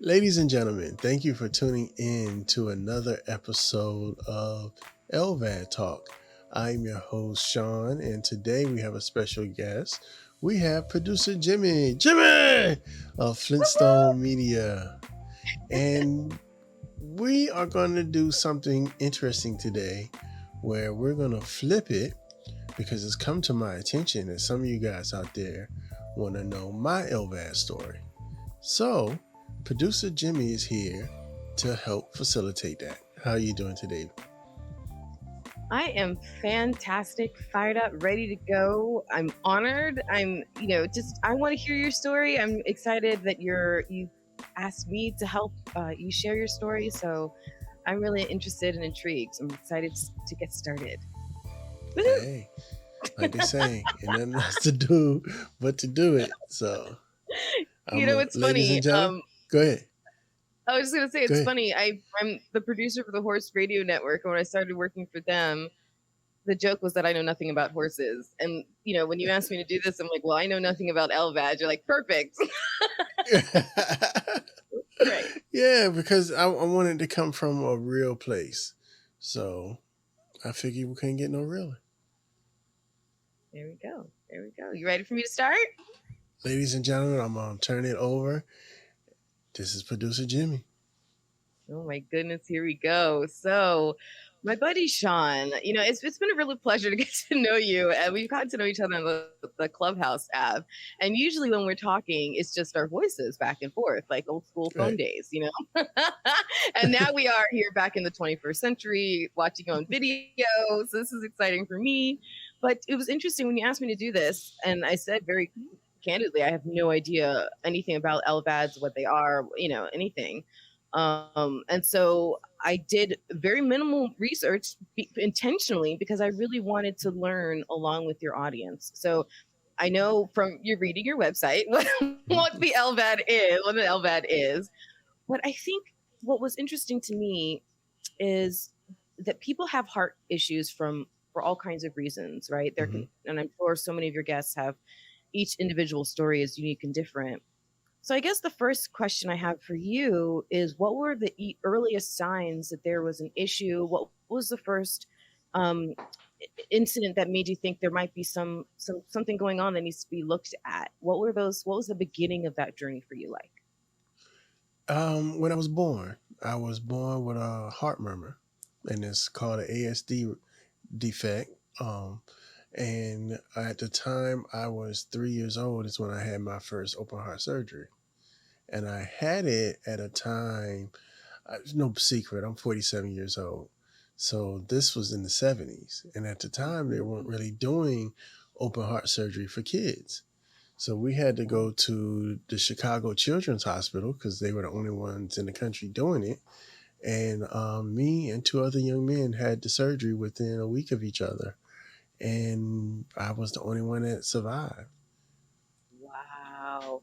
Ladies and gentlemen, thank you for tuning in to another episode of LVAD Talk. I'm your host, Shawn, and today we have a special guest. We have producer Jemmy of Flintstone Media. And we are going to do something interesting today where we're going to flip it because it's come to my attention that some of you guys out there want to know my LVAD story. So, producer Jemmy is here to help facilitate that. How are you doing today? I am fantastic, fired up, ready to go. I'm honored. I want to hear your story. I'm excited that you asked me to help you share your story. So I'm really interested and intrigued. I'm excited to get started. Woohoo! Hey, like they say, ain't nothing else to do but to do it. So, It's ladies funny. and gentlemen, go ahead. I was just gonna say Go it's ahead. funny. I'm the producer for the Horse Radio Network, and when I started working for them, the joke was that I know nothing about horses. And when you asked me to do this, I'm like, well, I know nothing about LVAD. You're like, perfect. Right. Yeah, because I wanted to come from a real place. So, I figured we couldn't get no realer. There we go. There we go. You ready for me to start? Ladies and gentlemen, I'm going to turn it over. This is producer Jemmy. Oh my goodness, here we go. So, my buddy Shawn, it's been a real pleasure to get to know you, and we've gotten to know each other on the Clubhouse app. And usually, when we're talking, it's just our voices back and forth, like old school phone Right. days, And now we are here back in the 21st century, watching on video. So this is exciting for me. But it was interesting when you asked me to do this, and I said very candidly, I have no idea anything about LVADs, what they are, anything. And so I did very minimal research intentionally because I really wanted to learn along with your audience. So I know from you reading your website what the LVAD is, what an LVAD is. But I think what was interesting to me is that people have heart issues for all kinds of reasons, right? Mm-hmm. And I'm sure so many of your guests have each individual story is unique and different. So I guess the first question I have for you is what were the earliest signs that there was an issue? What was the first um, incident that made you think there might be something going on that needs to be looked at? What was the beginning of that journey for you like? When I was born with a heart murmur, and it's called an ASD defect. And at the time I was 3 years old is when I had my first open heart surgery. And I had it at a time, it's no secret, I'm 47 years old. So this was in the 70s. And at the time, they weren't really doing open heart surgery for kids. So we had to go to the Chicago Children's Hospital because they were the only ones in the country doing it. And me and two other young men had the surgery within a week of each other. And I was the only one that survived. Wow.